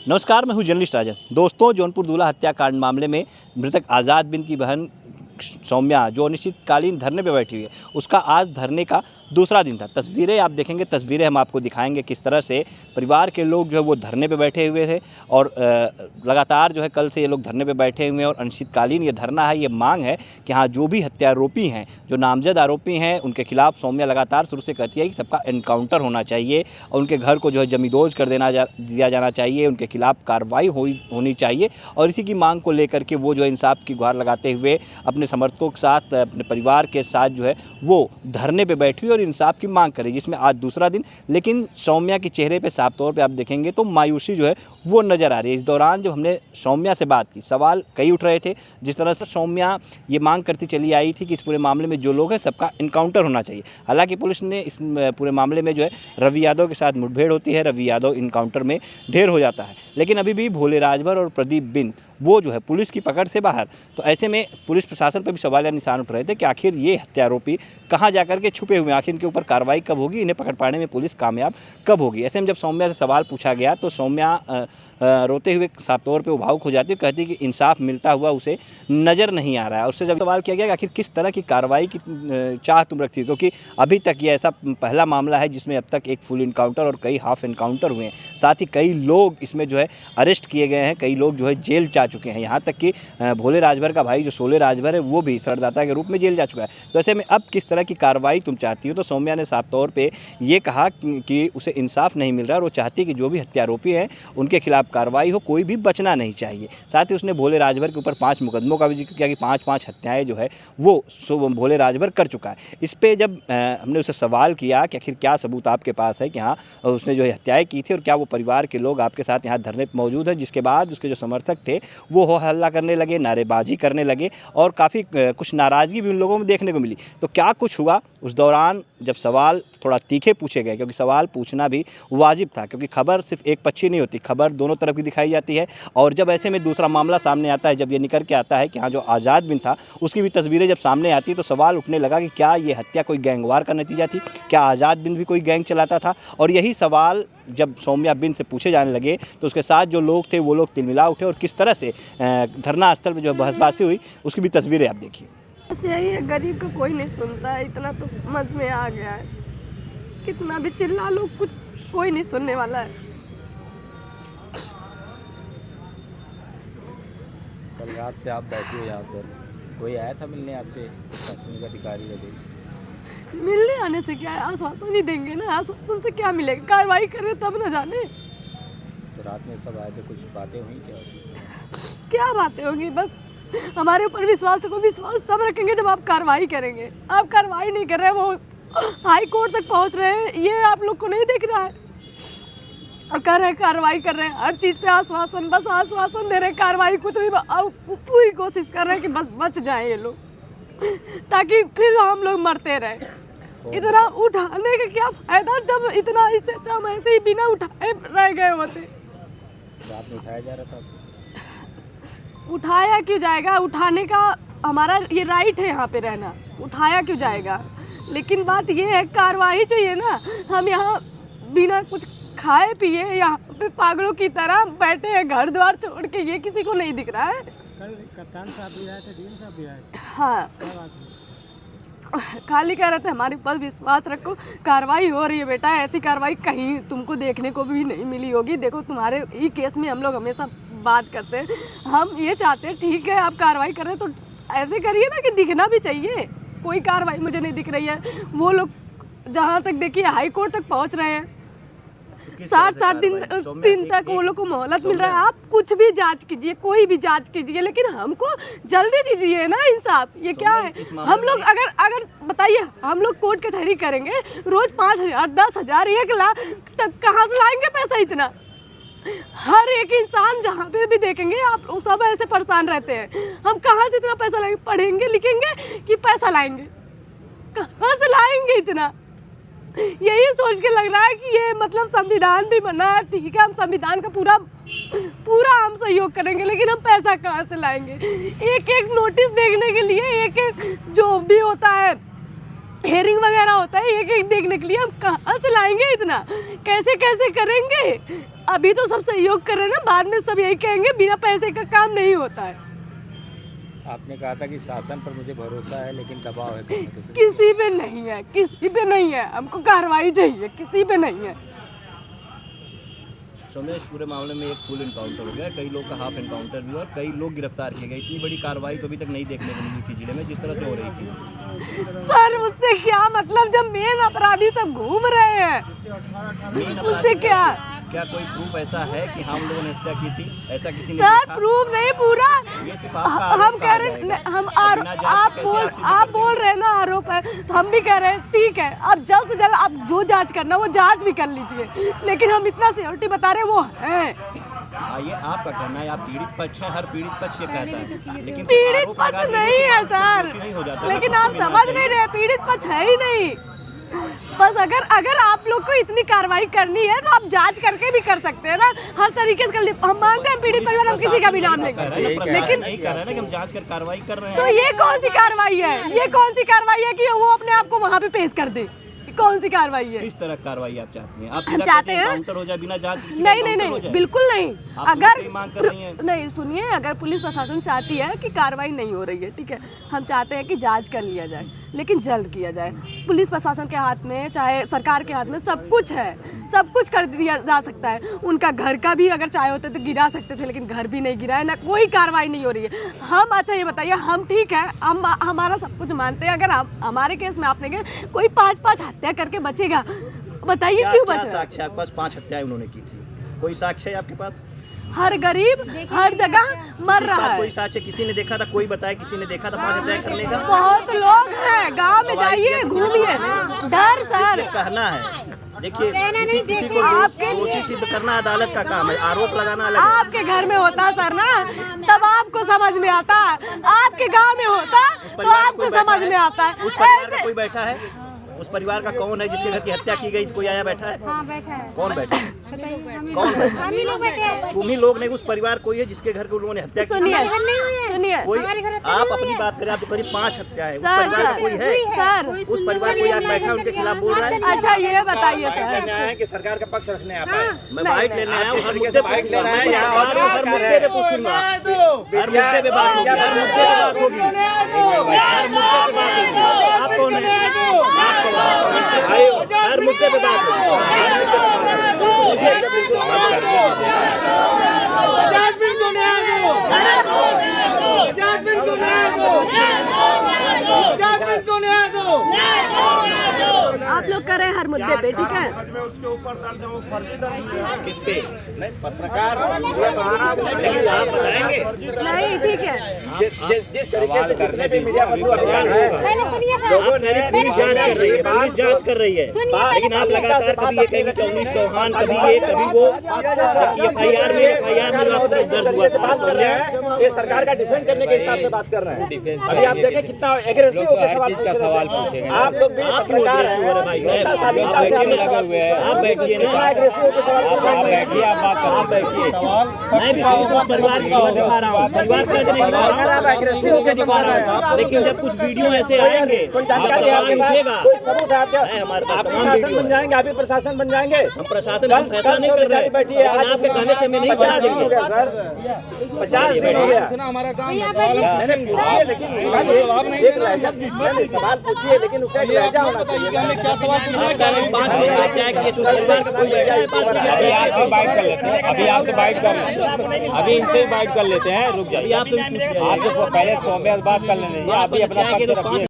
नमस्कार, मैं हूं जर्नलिस्ट राजन। दोस्तों, जौनपुर दूल्हा हत्याकांड मामले में मृतक आज़ाद बिन की बहन सौम्या जो अनिश्चितकालीन धरने पर बैठी हुई है, उसका आज धरने का दूसरा दिन था। तस्वीरें आप देखेंगे, तस्वीरें हम आपको दिखाएंगे किस तरह से परिवार के लोग जो है वो धरने पे बैठे हुए थे और लगातार जो है कल से ये लोग धरने पे बैठे हुए हैं और अनिश्चितकालीन ये धरना है। ये मांग है कि हाँ, जो भी हत्यारोपी हैं, जो नामजद आरोपी हैं, उनके खिलाफ सौम्या लगातार शुरू से कहती है कि सबका एनकाउंटर होना चाहिए और उनके घर को जो है जमींदोज कर दिया जाना चाहिए, उनके खिलाफ कार्रवाई होनी चाहिए। और इसी की मांग को लेकर के वो जो है इंसाफ की गुहार लगाते हुए अपने समर्थकों के साथ, अपने परिवार के साथ जो है वो धरने पे बैठी और इंसाफ की मांग करी, जिसमें आज दूसरा दिन। लेकिन सौम्या के चेहरे पे साफ तौर पे आप देखेंगे तो मायूसी जो है वो नज़र आ रही है। इस दौरान जब हमने सौम्या से बात की, सवाल कई उठ रहे थे। जिस तरह से सौम्या ये मांग करती चली आई थी कि इस पूरे मामले में जो लोग हैं सबका इनकाउंटर होना चाहिए। हालांकि पुलिस ने इस पूरे मामले में जो है रवि यादव के साथ मुठभेड़ होती है, रवि यादव इनकाउंटर में ढेर हो जाता है, लेकिन अभी भी भोले राजभर और प्रदीप बिन वो जो है पुलिस की पकड़ से बाहर। तो ऐसे में पुलिस प्रशासन पर भी सवाल या निशान उठ रहे थे कि आखिर ये हत्यारोपी कहाँ जा कर के छुपे हुए हैं, आखिर इनके ऊपर कार्रवाई कब होगी, इन्हें पकड़ पाने में पुलिस कामयाब कब होगी। ऐसे में जब सौम्या से सवाल पूछा गया तो सौम्या रोते हुए साफ तौर पे वो भावुक हो जाती है, कहती कि इंसाफ मिलता हुआ उसे नज़र नहीं आ रहा है। उससे जब सवाल किया गया कि आखिर किस तरह की कार्रवाई की चाह तुम रखती हो, क्योंकि अभी तक ये ऐसा पहला मामला है जिसमें अब तक एक फुल इनकाउंटर और कई हाफ इनकाउंटर हुए हैं। साथ ही कई लोग इसमें जो है अरेस्ट किए गए हैं, कई लोग जो है जेल जा चुके हैं। यहाँ तक कि भोले राजभर का भाई जो शोले राजभर है वो भी शरणदाता के रूप में जेल जा चुका है। तो ऐसे में अब किस तरह की कार्रवाई तुम चाहती हो? तो सौम्या ने साफ तौर पे ये कहा कि उसे इंसाफ नहीं मिल रहा और वो चाहती है कि जो भी हत्यारोपी हैं उनके खिलाफ कार्रवाई हो, कोई भी बचना नहीं चाहिए। साथ ही उसने भोले राजभर के ऊपर 5 मुकदमों का भी जिक्र किया कि 5-5 हत्याएँ जो है वो भोले राजभर कर चुका है। इस पर जब हमने उसे सवाल किया कि आखिर क्या सबूत आपके पास है कि हाँ उसने जो हत्याएँ की थी और क्या वो परिवार के लोग आपके साथ यहाँ धरने पर मौजूद है, जिसके बाद उसके जो समर्थक थे वो हो हल्ला करने लगे, नारेबाजी करने लगे और काफ़ी कुछ नाराज़गी भी उन लोगों में देखने को मिली। तो क्या कुछ हुआ उस दौरान जब सवाल थोड़ा तीखे पूछे गए, क्योंकि सवाल पूछना भी वाजिब था, क्योंकि खबर सिर्फ एक पक्षी नहीं होती, खबर दोनों तरफ की दिखाई जाती है। और जब ऐसे में दूसरा मामला सामने आता है, जब ये निकल के आता है कि हाँ जो आज़ाद बिन था उसकी भी तस्वीरें जब सामने आती तो सवाल उठने लगा कि क्या ये हत्या कोई गैंगवार का नतीजा थी, क्या आज़ाद बिन भी कोई गैंग चलाता था। और यही सवाल जब सौम्या बिन से पूछे जाने लगे तो उसके साथ जो लोग थे वो लोग तिलमिला उठे और किस तरह से धरना स्थल पर जो बहसबाजी हुई उसकी भी तस्वीरें आप देखिए। बस यही है, गरीब का कोई नहीं सुनता है, इतना तो समझ में आ गया है। कितना भी चिल्ला लो कुछ कोई नहीं सुनने वाला है। कल रात से आप बैठे हो यहाँ पर, कोई आया था मिलने आपसे, प्रशासनिक अधिकारी लगे? मिलने आने से क्या है, आश्वासन ही देंगे ना, आश्वासन से क्या मिलेगा, कार्रवाई करें तब ना जाने। तो रात में सब आए थे, कुछ बातें हुई क्या बातें होंगी, बस हमारे ऊपर विश्वास है, विश्वास तब रखेंगे जब आप कार्रवाई करेंगे। आप कार्रवाई नहीं कर रहे, वो हाई कोर्ट तक पहुंच रहे हैं, ये आप लोग को नहीं दिख रहा है। और कर रहे हैं, कार्रवाई कर रहे हैं, हर चीज़ पे आश्वासन, बस आश्वासन दे रहे हैं, कार्रवाई कुछ नहीं। और पूरी कोशिश कर रहे हैं कि बस बच जाए ये लोग, ताकि फिर हम लोग मरते रहे। इतना उठाने का क्या फायदा, जब इतना, इससे अच्छा हम ऐसे ही बिना उठाए रह गए होते। रात में उठाया जा रहा था? उठाया क्यों जाएगा, उठाने का हमारा ये राइट है यहाँ पे रहना, उठाया क्यों जाएगा। लेकिन बात ये है, कार्रवाई चाहिए ना। हम यहाँ बिना कुछ खाए पिए यहाँ पे पागलों की तरह बैठे हैं, घर द्वार छोड़ के, ये किसी को नहीं दिख रहा है। कल कप्तान साहब भी आए थे, डीएम साहब भी आए थे। हाँ, खाली कह रहे थे हमारे ऊपर विश्वास रखो, कार्रवाई हो रही है बेटा, ऐसी कार्रवाई कहीं तुमको देखने को भी नहीं मिली होगी। देखो तुम्हारे ही केस में हम लोग हमेशा बात करते हैं, हम ये चाहते हैं ठीक है आप कार्रवाई कर रहे हैं तो ऐसे करिए ना कि दिखना भी चाहिए। कोई कार्रवाई मुझे नहीं दिख रही है। वो लोग जहाँ तक देखिए हाई कोर्ट तक पहुँच रहे हैं, 60 दिन तक वो लोग को मोहलत मिल रहा है। आप कुछ भी जांच कीजिए, कोई भी जांच कीजिए, लेकिन हमको जल्दी दीजिए ना इंसाफ। ये क्या है, हम लोग अगर बताइए, हम लोग कोर्ट कचहरी करेंगे रोज 5,000 10,000 1 लाख तक कहाँ से लाएंगे पैसा इतना। हर एक इंसान जहाँ पे भी देखेंगे आप सब ऐसे परेशान रहते हैं, हम कहाँ से इतना पैसा लाएंगे, पढ़ेंगे लिखेंगे कि पैसा लाएंगे, कहाँ से लाएंगे इतना। यही सोच के लग रहा है कि ये मतलब संविधान भी बना है, ठीक है हम संविधान का पूरा हम सहयोग करेंगे, लेकिन हम पैसा कहाँ से लाएंगे। एक एक नोटिस देखने के लिए, एक एक जो भी होता है हेयरिंग वगैरह होता है एक एक देखने के लिए, हम कहाँ से लाएंगे इतना, कैसे कैसे करेंगे? अभी तो सब सहयोग कर रहे हैं ना, बाद में सब यही कहेंगे बिना पैसे का काम नहीं होता है। आपने कहा था कि शासन पर मुझे भरोसा है लेकिन दबाव है कहीं ना कहीं। किसी पे नहीं है, किसी पे नहीं है, हमको कार्रवाई चाहिए, किसी पे नहीं है। सौम्या, इस पूरे मामले में एक फुल इनकाउंटर हो गया, कई लोग का हाफ इनकाउंटर भी हुआ और कई लोग गिरफ्तार किए गए। इतनी बड़ी कार्रवाई तो अभी तक नहीं देखने को मिली थी जिले में जिस तरह से हो रही थी। सर उससे क्या मतलब, जब मेन अपराधी सब घूम रहे हैं, उससे क्या? क्या कोई प्रूफ ऐसा है कि हम लोगों ने हत्या की थी? ऐसा किसी ने सर देखा? प्रूफ नहीं पूरा, ये सिर्फ आपका आरोप हम कहा कह रहे जाएगा। हैं, हम बिना जांच आप कैसे आखिर आप तक बोल रहे हैं ना आरोप है, तो हम भी कह रहे हैं ठीक है, अब जल्द से जल्द आप जो जांच करना वो जांच भी कर लीजिए, लेकिन हम इतना सिक्योरिटी बता रहे हैं वो है। ये आपका कहना है, आप पीड़ित पक्ष है, हर पीड़ित पक्ष ये कहता है, लेकिन सिर्फ पीड़ित आरोप लगा पक्ष देने नहीं से है कुछ नहीं हो सर, जाता ना, लेकिन कुछ आप तो मिलना समझ चाहिए। नहीं रहे, पीड़ित पक्ष है ही नहीं। बस अगर आप लोग को इतनी कार्रवाई करनी है तो आप जांच करके भी कर सकते हैं ना, हर तरीके से कर ली। हम मानते हैं पीड़ित परिवार, हम किसी का भी नाम लेंगे, लेकिन नहीं कर रहे हैं ना कि हम जांच कर कार्रवाई कर रहे हैं। तो ये कौन सी कार्रवाई है? ये कौन सी कार्रवाई है कि वो अपने आप को वहाँ पे पेश कर दे? कौन सी कार्रवाई है? किस तरह कार्रवाई आप चाहती हैं? आप हम चाहते हैं काउंटर हो जाए बिना जांच किसी का नहीं नहीं encounter हो नहीं, जाए? बिल्कुल नहीं। आप अगर लोग मांग कर रही हैं? नहीं सुनिए, अगर पुलिस प्रशासन चाहती है कि कार्रवाई नहीं हो रही है, ठीक है, हम चाहते हैं कि जांच कर लिया जाए, लेकिन जल्द किया जाए। पुलिस प्रशासन के हाथ में, चाहे सरकार के हाथ में सब कुछ है, सब कुछ कर दिया जा सकता है। उनका घर का भी अगर चाहे होते तो गिरा सकते थे, लेकिन घर भी नहीं गिरा है, ना कोई कार्रवाई नहीं हो रही है। हम अच्छा ये बताइए, हम ठीक है, हम हमारा सब कुछ मानते हैं, अगर हमारे केस में आपने कहा कोई 5-5 हत्या करके बचेगा, बताइए क्यों बच रहा है? साक्ष्य आपके पास? 5 हत्याएं उन्होंने की थी, कोई साक्ष्य है आपके पास? हर गरीब हर जगह मर रहा कोई है। साक्ष्य किसी ने देखा था? कोई बताया किसी ने देखा था 5 हत्याएं करने का? बहुत लोग हैं, गांव में जाइए, घूमिए, डर सर। कहना है, देखिए किसी को दोषी सिद्ध करना अदालत का काम है, आरोप लगाना अलग है। आपके घर में होता सर ना, तब आपको समझ में आता। आपके गांव में होता तो आपको समझ में आता है। उस परिवार का कोई बैठा है? उस परिवार का कौन है जिसके घर की हत्या की गई? कोई आया बैठा है? हाँ बैठा है। कौन बैठा है? बताइए, कौन बैठा हम ही लोग बैठे हैं। तुम ही लोग नहीं, उस परिवार कोई है जिसके घर के लोगों ने हत्या की? सुनिए नहीं सुनिए कोई हमारे घर हत्या आप नहीं हुई अपनी है। बात करें, आप तो करीब 5 हत्याएं, उस सर, परिवार का सर, कोई है? सर उस परिवार कोई आज बैठा है उनके खिलाफ बोल रहा है? अच्छा ये बताइए सर, है कि सरकार का पक्ष रखने आप आए। मैं नहीं, बाइट नहीं। लेने आया हूँ, हर तरीके मुद्दे से पे बाइट लेना है, पूछूंगा। यहाँ हर मुद्दे पे पूछूंगा, हर मुद्दे पे बात होगी, हर मुद्दे पे बात होगी, हर मुद्दे पे बात होगी। आप कौन है? हर मुद्दे पे बात आप लोग कर रहे हैं हर मुद्दे पे, ठीक है? उसके ऊपर दर्ज हो फर्जी दर्ज किस पे? नहीं पत्रकार लेकिन आप बताएंगे नहीं ठीक है, जिस तरीके से जितने भी मीडिया बंधु अधिकार है पहले सुनिए सर। लोगों ने पुलिस जांच कर रही है, पुलिस जांच कर रही है, लेकिन आप लगातार कभी ये कहेंगे कि अवनीश चौहान, कभी ये कभी वो, एफआईआर में दर्ज हुआ से बात कर रहे हैं, ये सरकार का डिफेंड करने के हिसाब से बात कर रहे हैं। अभी आप देखें कितना एग्रेसिव होकर सवाल पूछ रहे हैं। आप लोग भी पत्रकार हैं, आप शालीनता से बैठिए ना, कितना एग्रेसिव होकर सवाल पूछ रहे हैं। आप बैठिए। मैं भी किसी परिवार की बात दिखा रहा हूँ, परिवार का नहीं दिखा रहा आप एग्रेसिव होकर दिखा रहे हैं। लेकिन जब कुछ वीडियो ऐसे आएंगे कोई जानकारी है आपके पास? उठेगा। कोई सबूत है आपके? है हमारे पास आप तमाम प्रशासन वीडियो बन है। जाएंगे, आप ही प्रशासन बन जाएंगे। हम प्रशासन हम फैसला नहीं कर रहे, बैठी है लेकिन आपके कहने से हमें नहीं करा 50 दिन हो देंगे। गया सर, 50 दिन हो गया। मैंने पूछिए लेकिन उसका एक लहजा नहीं, सवाल पूछिए लेकिन उसका एक लहजा होना चाहिए। आप कह रहे हैं 5 मिनट लग जाएंगे, तो परिवार का कोई बैठा है 5 अभी मिनट? आपसे बाइट कर लेते हैं, अभी आपसे बाइट कर लेते हैं, अभी इनसे बाइट कर लेते हैं, रुक अभी जाइए। आपसे भी पूछ रहे हैं। आपसे पहले सौम्या से बात कर लेंगे, अभी अपना क्या कि पक्ष तो रखिए।